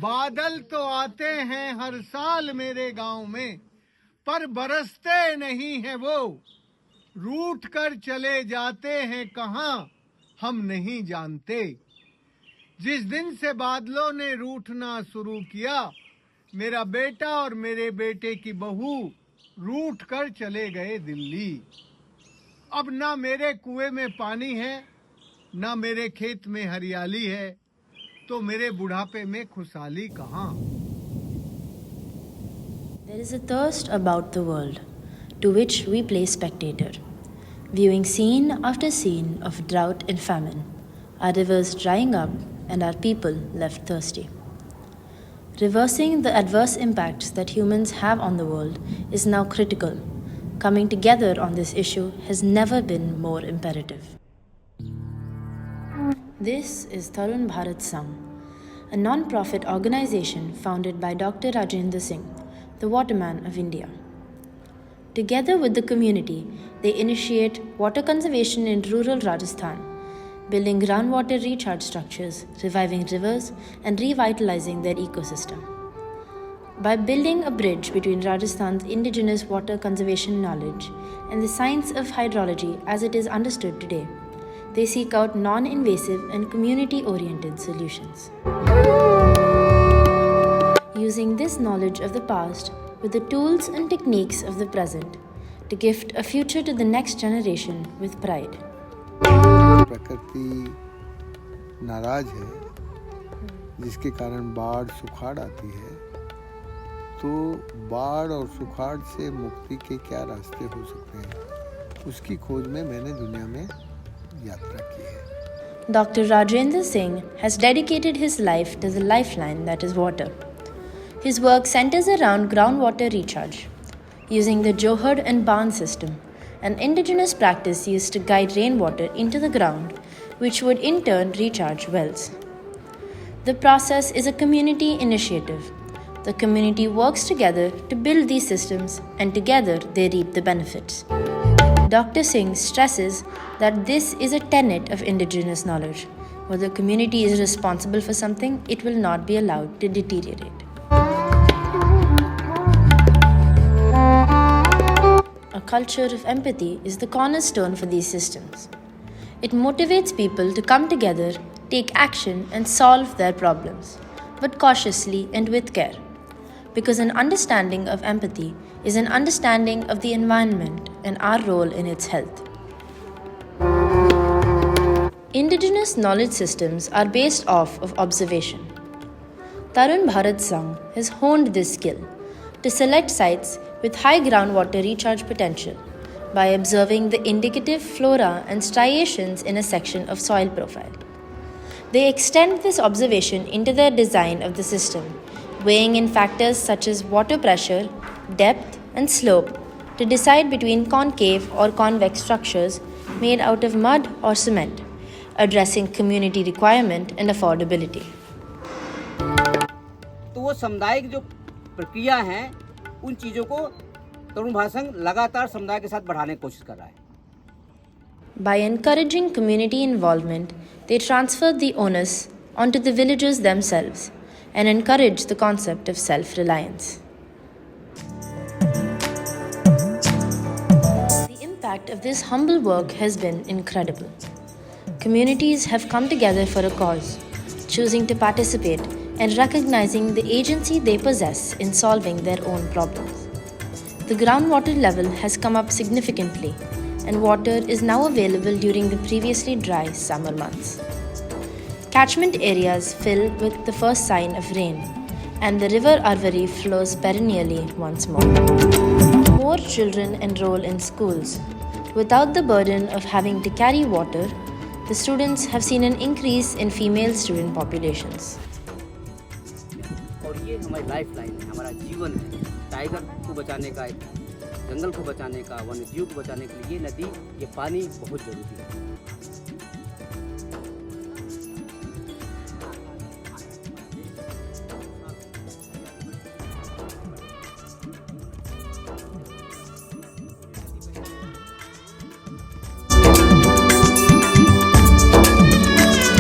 बादल तो आते हैं हर साल मेरे गांव में, पर बरसते नहीं हैं वो। रूठ कर चले जाते हैं कहाँ हम नहीं जानते। जिस दिन से बादलों ने रूठना शुरू किया, मेरा बेटा और मेरे बेटे की बहू रूठ कर चले गए दिल्ली। अब ना मेरे कुएं में पानी है, ना मेरे खेत में हरियाली है, तो मेरे बुढ़ापे में खुशहाली कहाँ। There is a thirst about the world, to which we play spectator, viewing scene after scene of drought and famine, our rivers drying up and our people left thirsty. Reversing the adverse impacts that humans have on the world is now critical. Coming together on this issue has never been more imperative. This is Tarun Bharat Sangh, a non-profit organization founded by Dr. Rajendra Singh, the Waterman of India. Together with the community, they initiate water conservation in rural Rajasthan, building groundwater recharge structures, reviving rivers, and revitalizing their ecosystem. By building a bridge between Rajasthan's indigenous water conservation knowledge and the science of hydrology as it is understood today, they seek out non-invasive and community-oriented solutions. Using this knowledge of the past with the tools and techniques of the present to gift a future to the next generation with pride. प्रकृति नाराज है, जिसके कारण बाढ़ सुखाड़ आती है, तो बाढ़ और सुखाड़ से मुक्ति के क्या रास्ते हो सकते हैं, उसकी खोज में मैंने दुनिया में यात्रा की है. Dr. Rajendra Singh has dedicated his life to the lifeline that is water. His work centers around groundwater recharge, using the Johar and Ban system, an indigenous practice used to guide rainwater into the ground, which would in turn recharge wells. The process is a community initiative. The community works together to build these systems, and together they reap the benefits. Dr. Singh stresses that this is a tenet of indigenous knowledge. Where the community is responsible for something, it will not be allowed to deteriorate. A culture of empathy is the cornerstone for these systems. It motivates people to come together, take action, and solve their problems, but cautiously and with care. Because an understanding of empathy is an understanding of the environment and our role in its health. Indigenous knowledge systems are based off of observation. Tarun Bharat Sangh has honed this skill to select sites with high groundwater recharge potential by observing the indicative flora and striations in a section of soil profile. They extend this observation into the design of the system, weighing in factors such as water pressure, depth, and slope to decide between concave or convex structures made out of mud or cement, addressing community requirement and affordability. तो वो सामुदायिक जो प्रक्रिया हैं, उन चीज़ों को तरुण भारत संघ लगातार समुदाय के साथ बढ़ाने की कोशिश कर रहा है. By encouraging community involvement, they transfer the onus onto the villagers themselves and encourage the concept of self-reliance. The impact of this humble work has been incredible. Communities have come together for a cause, choosing to participate and recognizing the agency they possess in solving their own problems. The groundwater level has come up significantly, and water is now available during the previously dry summer months. Catchment areas fill with the first sign of rain, and the river Arvari flows perennially once more. More children enroll in schools. Without the burden of having to carry water, the students have seen an increase in female student populations. और ये हमारी life line है, हमारा जीवन है. Tiger को बचाने का, जंगल को बचाने का, वन्यजीव को बचाने के लिए ये नदी, ये पानी बहुत जरूरी है.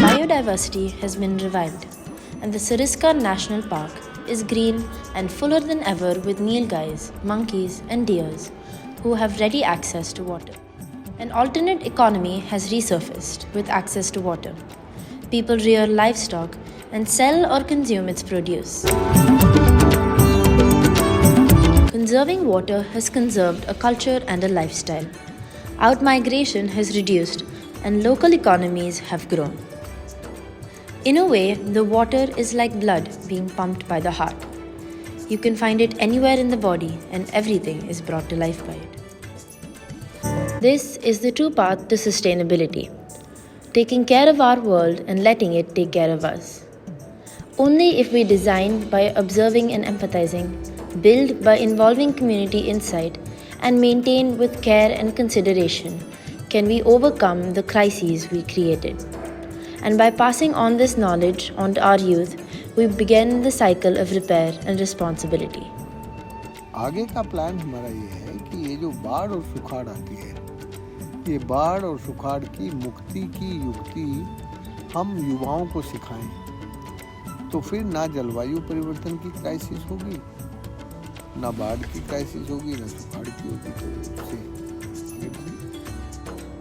Biodiversity has been revived, and the Sariska National Park is green and fuller than ever with nilgais, monkeys, and deers who have ready access to water. An alternate economy has resurfaced with access to water. People rear livestock and sell or consume its produce. Conserving water has conserved a culture and a lifestyle. Outmigration has reduced and local economies have grown. In a way, the water is like blood being pumped by the heart. You can find it anywhere in the body and everything is brought to life by it. This is the true path to sustainability. Taking care of our world and letting it take care of us. Only if we design by observing and empathizing, build by involving community insight, and maintain with care and consideration can we overcome the crises we created. And by passing on this knowledge on to our youth, we begin the cycle of repair and responsibility. आगे का plan हमारा ये है कि ये जो बाढ़ और सुखाड़ आती है, ये बाढ़ और सुखाड़ की मुक्ति की युक्ति हम युवाओं को सिखाएं, तो फिर ना जलवायु परिवर्तन की क्राइसिस होगी, ना बाढ़ की क्राइसिस होगी, ना सुखाड़ की होगी, तो उससे आगे बढ़ेंगे।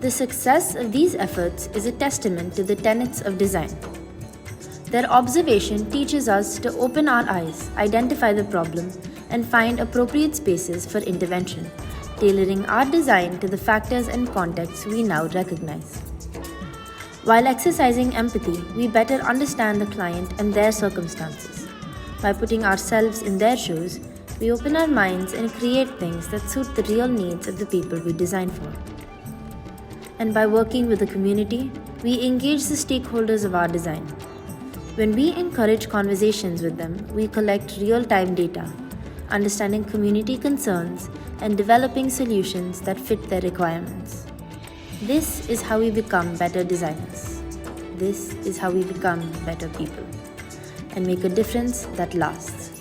The success of these efforts is a testament to the tenets of design. Their observation teaches us to open our eyes, identify the problem, and find appropriate spaces for intervention, tailoring our design to the factors and contexts we now recognize. While exercising empathy, we better understand the client and their circumstances. By putting ourselves in their shoes, we open our minds and create things that suit the real needs of the people we design for. And by working with the community, we engage the stakeholders of our design. When we encourage conversations with them, we collect real-time data, understanding community concerns and developing solutions that fit their requirements. This is how we become better designers. This is how we become better people and make a difference that lasts.